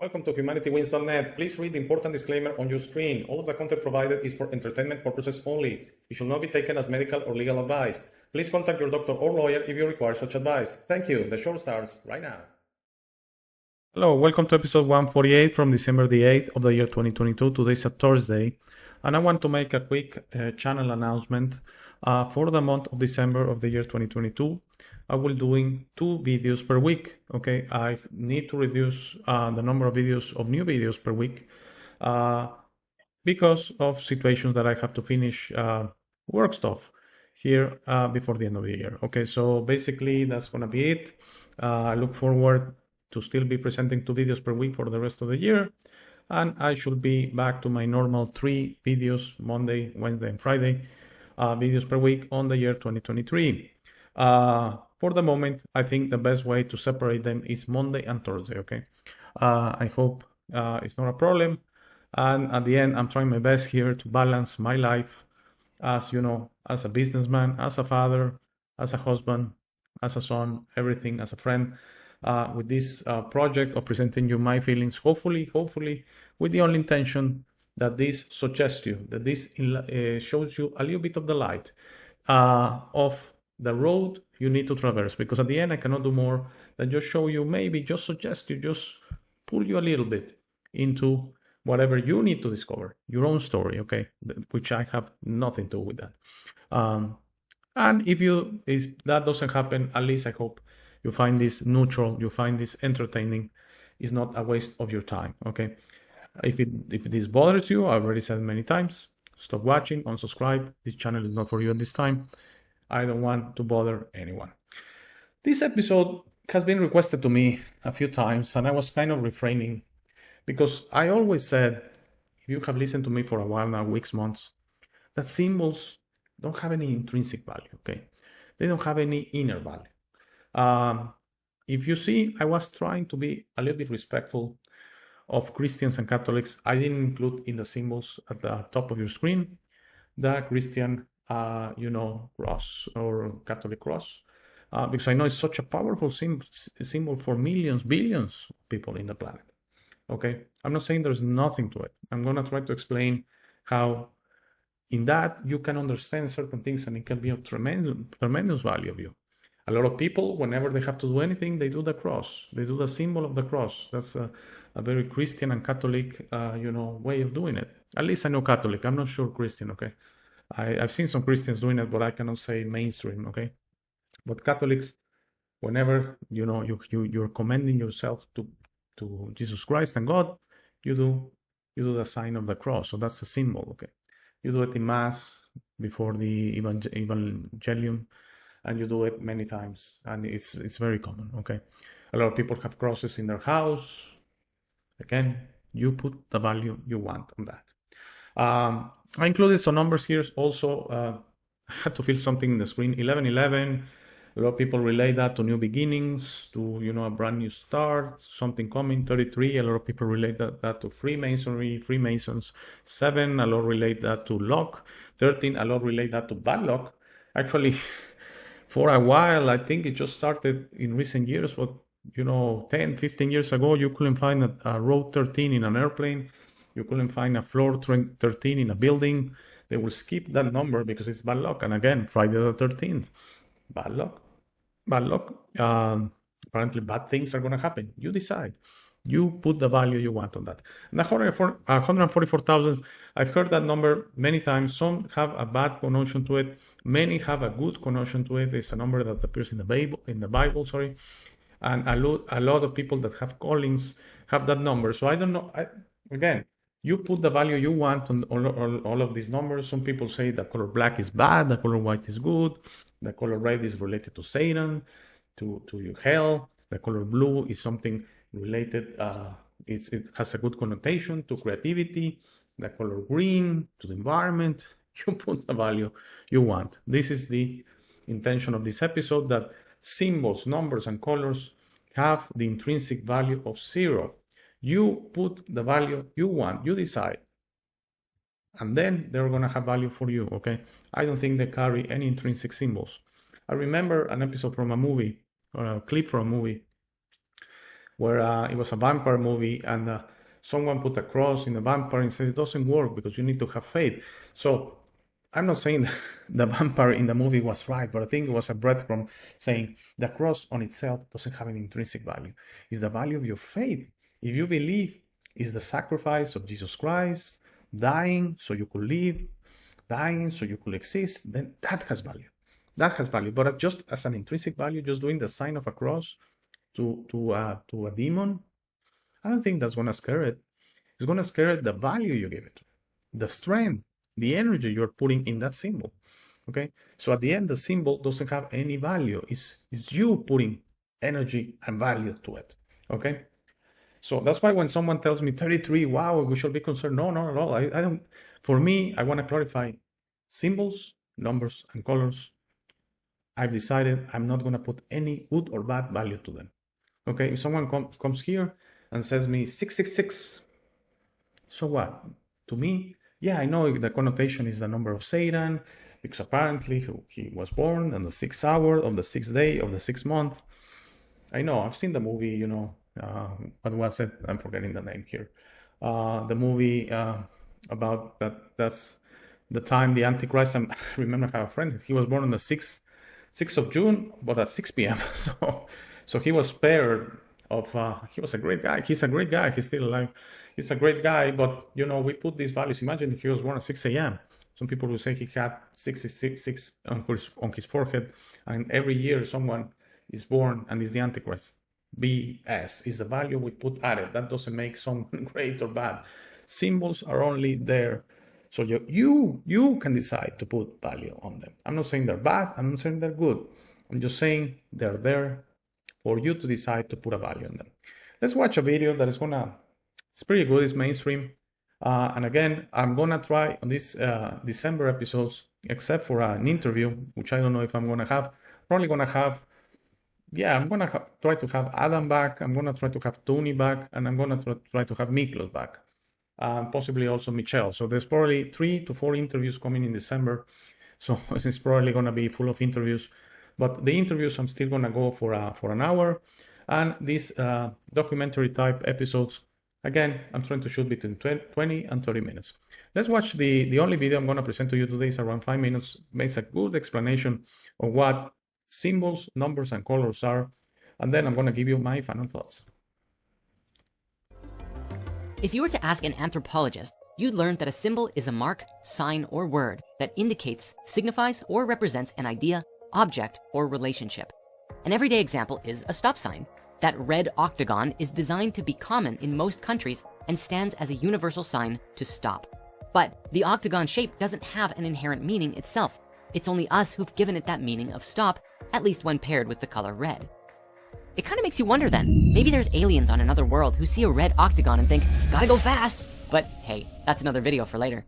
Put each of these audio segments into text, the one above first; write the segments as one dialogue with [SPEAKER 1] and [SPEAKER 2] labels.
[SPEAKER 1] Welcome to HumanityWins.net. Please read the important disclaimer on your screen. All of the content provided is for entertainment purposes only. It should not be taken as medical or legal advice. Please contact your doctor or lawyer if you require such advice. Thank you. The show starts right now. Hello, welcome to episode 148 from December the 8th of the year 2022. Today's a Thursday, and I want to make a quick channel announcement for the month of December of the year 2022. I will be doing 2 videos per week. Okay, I need to reduce the number of new videos per week because of situations that I have to finish work stuff here before the end of the year. Okay, so basically that's gonna be it. I look forward to still be presenting 2 videos per week for the rest of the year, and I should be back to my normal 3 videos, Monday, Wednesday, and Friday videos per week on the year 2023. For the moment, I think the best way to separate them is Monday and Thursday, okay? I hope it's not a problem. And at the end, I'm trying my best here to balance my life as, you know, as a businessman, as a father, as a husband, as a son, everything, as a friend, with this project of presenting you my feelings, hopefully, with the only intention that this suggests you, that this shows you a little bit of the light of the road you need to traverse, because at the end I cannot do more than just show you, maybe just suggest you, just pull you a little bit into whatever you need to discover, your own story, okay, which I have nothing to do with that. And if that doesn't happen, at least I hope you find this neutral, you find this entertaining, is not a waste of your time, okay? If this bothers you, I've already said many times, stop watching, unsubscribe. This channel is not for you at this time. I don't want to bother anyone. This episode has been requested to me a few times, and I was kind of refraining because I always said, if you have listened to me for a while now, weeks, months, that symbols don't have any intrinsic value, okay? They don't have any inner value. If you see, I was trying to be a little bit respectful of Christians and Catholics. I didn't include in the symbols at the top of your screen the Christian cross or Catholic cross, because I know it's such a powerful symbol for millions, billions of people in the planet. Okay, I'm not saying there's nothing to it. I'm gonna try to explain how in that you can understand certain things, and it can be of tremendous value of you. A lot of people, whenever they have to do anything, they do the cross. They do the symbol of the cross. That's a very Christian and Catholic, way of doing it. At least I know Catholic. I'm not sure Christian, okay? I've seen some Christians doing it, but I cannot say mainstream, okay? But Catholics, whenever you're commending yourself to Jesus Christ and God, you do the sign of the cross. So that's a symbol, okay? You do it in Mass before the Evangelium, and you do it many times, and it's very common, okay? A lot of people have crosses in their house. Again, you put the value you want on that. I included some numbers here also. I had to fill something in the screen. 1111. A lot of people relate that to new beginnings, to a brand new start, something coming. 33. A lot of people relate that to Freemasonry, Freemasons. 7. A lot relate that to luck. 13. A lot relate that to bad luck. Actually, for a while, I think it just started in recent years, but 10, 15 years ago, you couldn't find a row 13 in an airplane. You couldn't find a floor 13 in a building. They will skip that number because it's bad luck. And again, Friday the 13th, bad luck. Apparently bad things are going to happen. You decide. You put the value you want on that. And 144,000, I've heard that number many times. Some have a bad connotation to it. Many have a good connotation to it. It's a number that appears in the Bible, sorry. And a lot of people that have callings have that number. So I don't know. Again, you put the value you want on all of these numbers. Some people say the color black is bad, the color white is good, the color red is related to Satan, to hell. The color blue is something related, it has a good connotation to creativity. The color green to the environment. You put the value you want. This is the intention of this episode, that symbols, numbers, and colors have the intrinsic value of 0. You put the value you want, you decide, and then they're going to have value for you, okay? I don't think they carry any intrinsic symbols. I remember an episode from a movie, or a clip from a movie, where it was a vampire movie, and someone put a cross in the vampire and says it doesn't work because you need to have faith. So I'm not saying the vampire in the movie was right, but I think it was a breadcrumb saying the cross on itself doesn't have an intrinsic value. It's the value of your faith. If you believe it's the sacrifice of Jesus Christ, dying so you could live, dying so you could exist, then that has value. That has value. But just as an intrinsic value, just doing the sign of a cross to a demon, I don't think that's going to scare it. It's going to scare it the value you give it, the strength, the energy you're putting in that symbol. Okay, so at the end, the symbol doesn't have any value. It's you putting energy and value to it. Okay, so that's why when someone tells me 33, wow, we should be concerned. No, not at all. I don't. For me, I want to clarify symbols, numbers, and colors. I've decided I'm not going to put any good or bad value to them. Okay, if someone comes here and says me 666, so what? To me, yeah, I know the connotation is the number of Satan, because apparently he was born on the 6th hour of the 6th day of the 6th month. I know, I've seen the movie, you know, what was it? I'm forgetting the name here. The movie about that's the time the Antichrist, I remember I have a friend, he was born on the 6th of June, but at 6 p.m. So he was spared of, he was a great guy. He's a great guy. He's still alive. He's a great guy, but, you know, we put these values. Imagine if he was born at 6 a.m. Some people will say he had 666 on his forehead, and every year someone is born and is the Antichrist. BS is the value we put at it. That doesn't make someone great or bad. Symbols are only there so you can decide to put value on them. I'm not saying they're bad. I'm not saying they're good. I'm just saying they're there for you to decide to put a value on them. Let's watch a video that is it's pretty good. It's mainstream. And again, I'm gonna try on these December episodes, except for an interview, which I don't know if I'm gonna have. Probably gonna have, yeah, I'm gonna try to have Adam back. I'm gonna try to have Tony back, and I'm gonna try to have Miklos back. Possibly also Michelle. So there's probably 3 to 4 interviews coming in December. So it's probably gonna be full of interviews. But the interviews, I'm still gonna go for an hour. And these documentary type episodes, again, I'm trying to shoot between 20 and 30 minutes. Let's watch the only video I'm gonna present to you today is around 5 minutes. Makes a good explanation of what symbols, numbers, and colors are. And then I'm gonna give you my final thoughts.
[SPEAKER 2] If you were to ask an anthropologist, you'd learn that a symbol is a mark, sign, or word that indicates, signifies, or represents an idea, object, or relationship. An everyday example is a stop sign. That red octagon is designed to be common in most countries and stands as a universal sign to stop. But the octagon shape doesn't have an inherent meaning itself. It's only us who've given it that meaning of stop, at least when paired with the color red. It kind of makes you wonder then, maybe there's aliens on another world who see a red octagon and think, gotta go fast. But hey, that's another video for later.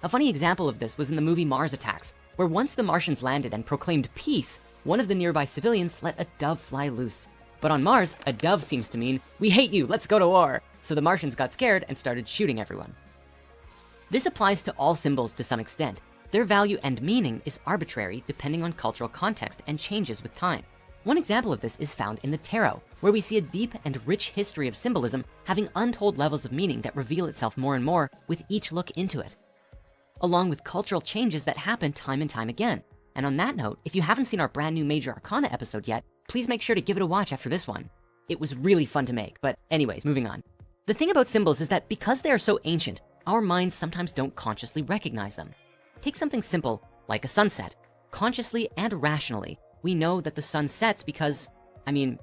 [SPEAKER 2] A funny example of this was in the movie Mars Attacks, where once the Martians landed and proclaimed peace, one of the nearby civilians let a dove fly loose. But on Mars, a dove seems to mean, we hate you, let's go to war. So the Martians got scared and started shooting everyone. This applies to all symbols to some extent. Their value and meaning is arbitrary depending on cultural context and changes with time. One example of this is found in the tarot, where we see a deep and rich history of symbolism having untold levels of meaning that reveal itself more and more with each look into it, along with cultural changes that happen time and time again. And on that note, if you haven't seen our brand new Major Arcana episode yet, please make sure to give it a watch after this one. It was really fun to make, but anyways, moving on. The thing about symbols is that because they are so ancient, our minds sometimes don't consciously recognize them. Take something simple, like a sunset. Consciously and rationally, we know that the sun sets because,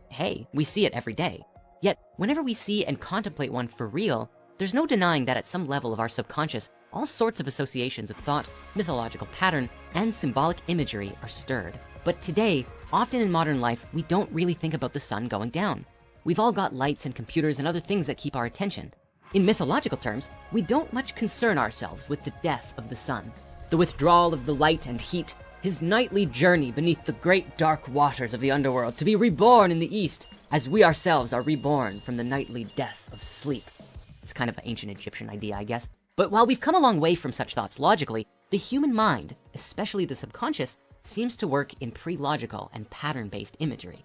[SPEAKER 2] hey, we see it every day. Yet, whenever we see and contemplate one for real, there's no denying that at some level of our subconscious, all sorts of associations of thought, mythological pattern, and symbolic imagery are stirred. But today, often in modern life, we don't really think about the sun going down. We've all got lights and computers and other things that keep our attention. In mythological terms, we don't much concern ourselves with the death of the sun, the withdrawal of the light and heat, his nightly journey beneath the great dark waters of the underworld to be reborn in the east, as we ourselves are reborn from the nightly death of sleep. It's kind of an ancient Egyptian idea, I guess. But while we've come a long way from such thoughts logically, the human mind, especially the subconscious, seems to work in pre-logical and pattern-based imagery.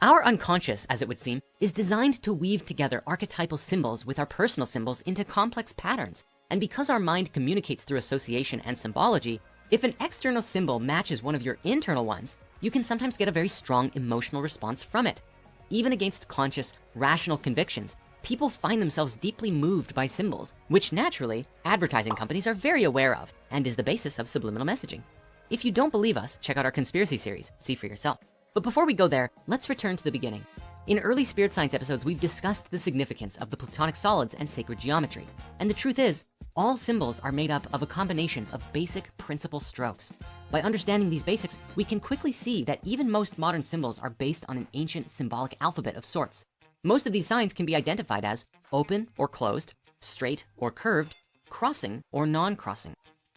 [SPEAKER 2] Our unconscious, as it would seem, is designed to weave together archetypal symbols with our personal symbols into complex patterns. And because our mind communicates through association and symbology, if an external symbol matches one of your internal ones, you can sometimes get a very strong emotional response from it. Even against conscious, rational convictions, people find themselves deeply moved by symbols, which naturally, advertising companies are very aware of and is the basis of subliminal messaging. If you don't believe us, check out our conspiracy series, see for yourself. But before we go there, let's return to the beginning. In early spirit science episodes, we've discussed the significance of the Platonic solids and sacred geometry. And the truth is, all symbols are made up of a combination of basic principal strokes. By understanding these basics, we can quickly see that even most modern symbols are based on an ancient symbolic alphabet of sorts. Most of these signs can be identified as open or closed, straight or curved, crossing or non-crossing.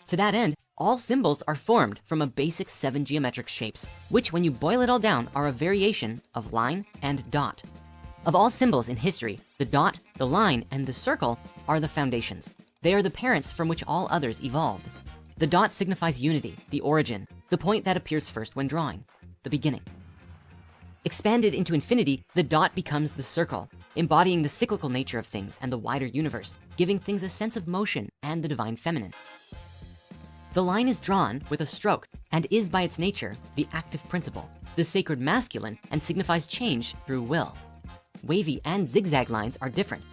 [SPEAKER 2] To that end, all symbols are formed from a basic 7 geometric shapes, which when you boil it all down are a variation of line and dot. Of all symbols in history, the dot, the line, and the circle are the foundations. They are the parents from which all others evolved. The dot signifies unity, the origin, the point that appears first when drawing, the beginning. Expanded into infinity, the dot becomes the circle, embodying the cyclical nature of things and the wider universe, giving things a sense of motion and the divine feminine. The line is drawn with a stroke and is by its nature the active principle, the sacred masculine, and signifies change through will. Wavy and zigzag lines are different.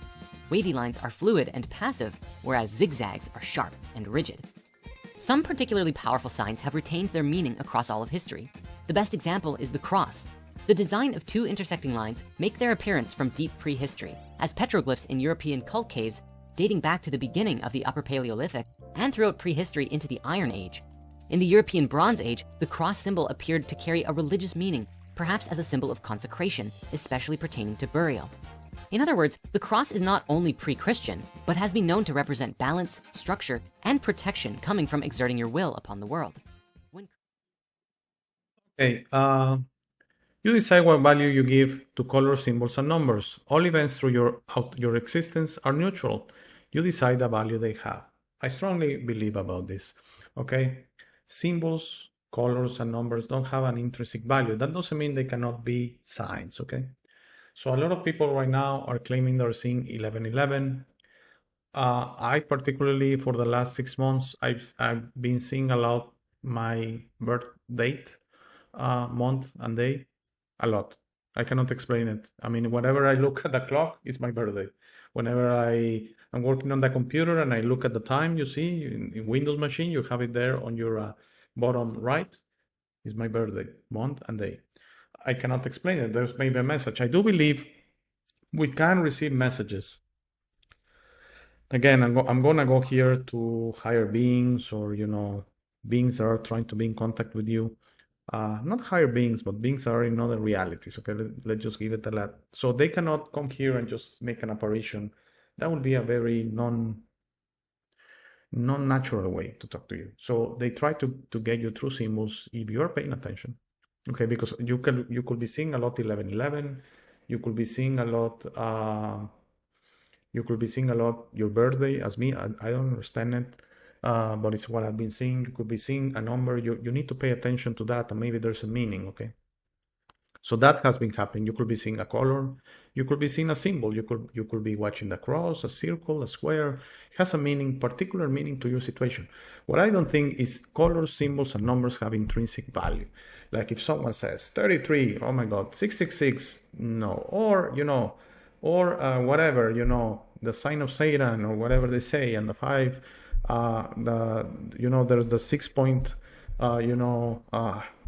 [SPEAKER 2] Wavy lines are fluid and passive, whereas zigzags are sharp and rigid. Some particularly powerful signs have retained their meaning across all of history. The best example is the cross. The design of 2 intersecting lines make their appearance from deep prehistory, as petroglyphs in European cult caves dating back to the beginning of the Upper Paleolithic and throughout prehistory into the Iron Age. In the European Bronze Age, the cross symbol appeared to carry a religious meaning, perhaps as a symbol of consecration, especially pertaining to burial. In other words, the cross is not only pre-Christian, but has been known to represent balance, structure, and protection coming from exerting your will upon the world.
[SPEAKER 1] Okay, you decide what value you give to colors, symbols, and numbers. All events through your existence are neutral. You decide the value they have. I strongly believe about this, okay? Symbols, colors, and numbers don't have an intrinsic value. That doesn't mean they cannot be signs, okay? So a lot of people right now are claiming they're seeing 1111. I particularly, for the last 6 months, I've been seeing a lot my birth date, month and day, a lot. I cannot explain it. I mean, whenever I look at the clock, it's my birthday. Whenever I'm working on the computer and I look at the time, you see, in Windows machine, you have it there on your bottom right, is my birthday, month and day. I cannot explain it. There's maybe a message. I do believe we can receive messages. Again, I'm gonna go here to higher beings, or, you know, beings that are trying to be in contact with you. Not higher beings, but beings that are in other realities. Okay, let's just give it a lot. So they cannot come here and just make an apparition. That would be a very non-natural way to talk to you. So they try to get you through symbols if you are paying attention. Okay, because you could be seeing a lot 1111. You could be seeing a lot. You could be seeing a lot your birthday as me. I don't understand it. But it's what I've been seeing. You could be seeing a number. You need to pay attention to that, and maybe there's a meaning, okay? So that has been happening. You could be seeing a color. You could be seeing a symbol. You could be watching the cross, a circle, a square. It has a meaning, particular meaning to your situation. What I don't think is colors, symbols, and numbers have intrinsic value. Like if someone says 33, oh my God, 666, no. Or, you know, or whatever, you know, the sign of Satan or whatever they say, and the 5, there's the 6 point,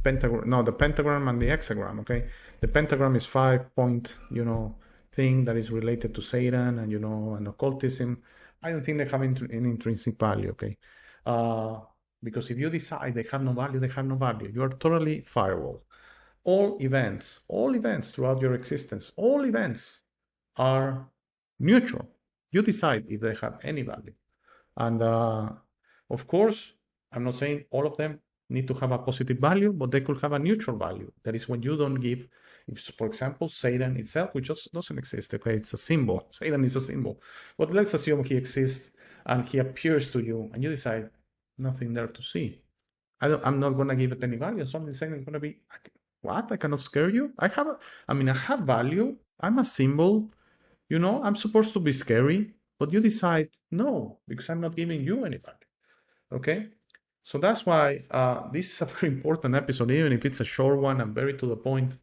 [SPEAKER 1] pentagram. No, the pentagram and the hexagram. Okay, the pentagram is 5 point, thing that is related to Satan and and occultism. I don't think they have any intrinsic value. Okay, because if you decide they have no value, they have no value. You are totally firewall. All events throughout your existence, all events are neutral. You decide if they have any value. And of course, I'm not saying all of them need to have a positive value, but they could have a neutral value. That is when you don't give, for example, Satan itself, which just doesn't exist. Okay, it's a symbol. Satan is a symbol. But let's assume he exists and he appears to you, and you decide nothing there to see. I'm not going to give it any value. Something saying it's going to be What? I cannot scare you? I have value. I'm a symbol. I'm supposed to be scary, but you decide no, because I'm not giving you any value. Okay? So that's why this is a very important episode, even if it's a short one and very to the point,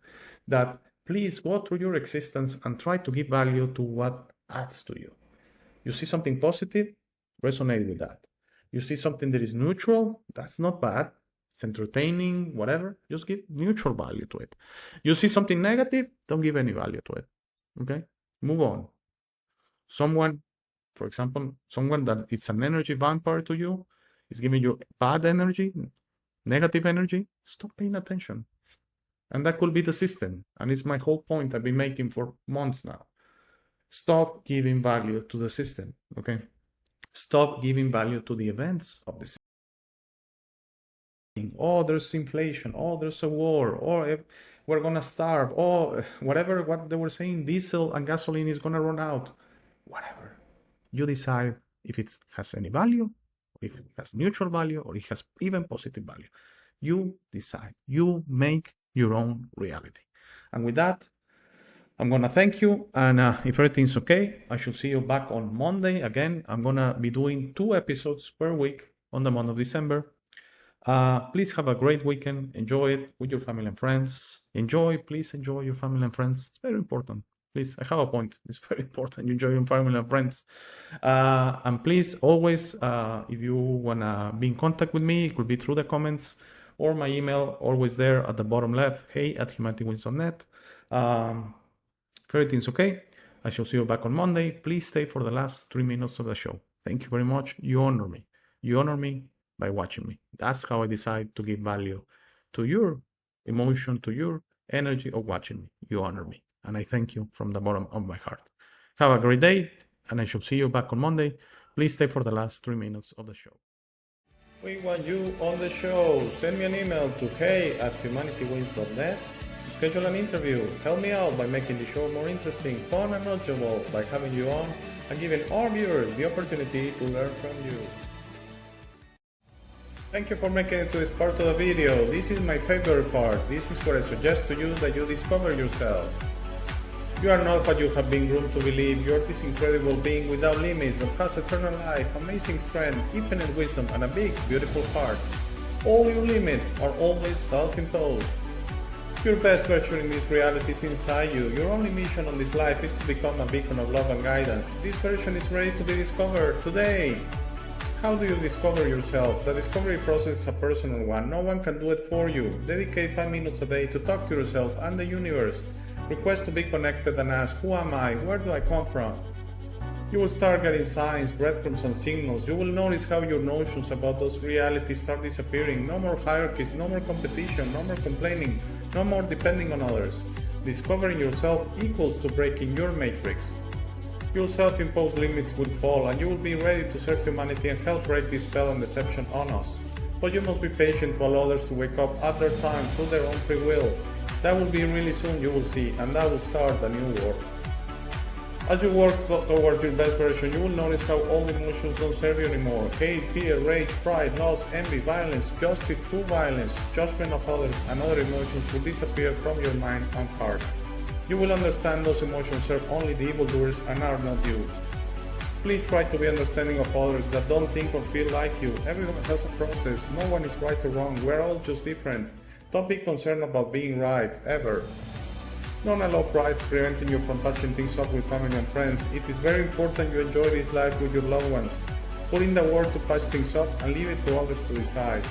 [SPEAKER 1] that please go through your existence and try to give value to what adds to you. You see something positive, resonate with that. You see something that is neutral, that's not bad. It's entertaining, whatever. Just give neutral value to it. You see something negative, don't give any value to it. Okay? Move on. Someone, for example, someone that it's an energy vampire to you, is giving you bad energy, negative energy, stop paying attention. And that could be the system. And it's my whole point I've been making for months now. Stop giving value to the system, okay? Stop giving value to the events of the system. Oh, there's inflation. Oh, there's a war. Oh, we're going to starve. Oh, whatever, what they were saying, diesel and gasoline is going to run out. Whatever. You decide if it has any value, if it has neutral value, or it has even positive value. You decide. You make your own reality. And with that, I'm going to thank you. And if everything's okay, I should see you back on Monday. Again, I'm going to be doing 2 episodes per week on the month of December. Please have a great weekend. Enjoy it with your family and friends. Please enjoy your family and friends. It's very important. Please, I have a point. It's very important. You enjoy your family and friends. And please, always, if you want to be in contact with me, it could be through the comments or my email, always there at the bottom left, hey@humanitywins.net. If everything's okay, I shall see you back on Monday. Please stay for the last 3 minutes of the show. Thank you very much. You honor me. You honor me by watching me. That's how I decide to give value to your emotion, to your energy of watching me. You honor me. And I thank you from the bottom of my heart. Have a great day, and I shall see you back on Monday. Please stay for the last 3 minutes of the show. We want you on the show. Send me an email to hey@humanitywins.net to schedule an interview. Help me out by making the show more interesting, fun, and knowledgeable by having you on and giving our viewers the opportunity to learn from you. Thank you for making it to this part of the video. This is my favorite part. This is where I suggest to you that you discover yourself. You are not what you have been groomed to believe. You are this incredible being without limits that has eternal life, amazing strength, infinite wisdom, and a big, beautiful heart. All your limits are always self-imposed. Your best version in this reality is inside you. Your only mission on this life is to become a beacon of love and guidance. This version is ready to be discovered today. How do you discover yourself? The discovery process is a personal one. No one can do it for you. Dedicate 5 minutes a day to talk to yourself and the universe. Request to be connected and ask, who am I? Where do I come from? You will start getting signs, breadcrumbs, and signals. You will notice how your notions about those realities start disappearing. No more hierarchies, no more competition, no more complaining, no more depending on others. Discovering yourself equals to breaking your matrix. Your self-imposed limits will fall, and you will be ready to serve humanity and help break this spell and deception on us. But you must be patient to allow others to wake up at their time through their own free will. That will be really soon, you will see, and that will start a new world. As you work towards your best version, you will notice how old emotions don't serve you anymore. Hate, fear, rage, pride, loss, envy, violence, justice, true violence, judgment of others, and other emotions will disappear from your mind and heart. You will understand those emotions serve only the evildoers and are not you. Please try to be understanding of others that don't think or feel like you. Everyone has a process. No one is right or wrong. We're all just different. Don't be concerned about being right, ever. Don't allow pride preventing you from patching things up with family and friends. It is very important you enjoy this life with your loved ones. Put in the work to patch things up and leave it to others to decide.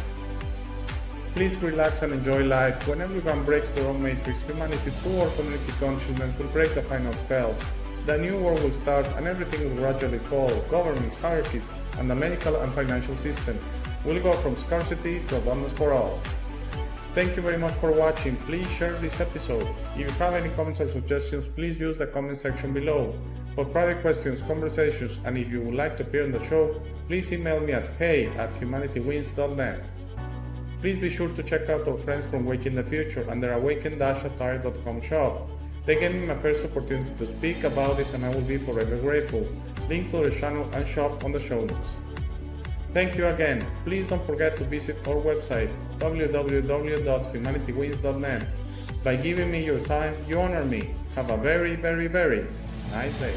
[SPEAKER 1] Please relax and enjoy life. When everyone breaks their own matrix, humanity through our community consciousness will break the final spell. The new world will start and everything will gradually fall. Governments, hierarchies, and the medical and financial system will go from scarcity to abundance for all. Thank you very much for watching. Please share this episode. If you have any comments or suggestions, please use the comment section below. For private questions, conversations, and if you would like to appear on the show, please email me at hey@humanitywins.net. Please be sure to check out our friends from Waking the Future and their awaken-attire.com shop. They gave me my first opportunity to speak about this and I will be forever grateful. Link to their channel and shop on the show notes. Thank you again. Please don't forget to visit our website www.humanitywins.net By giving me your time, you honor me. Have a very, very, very nice day.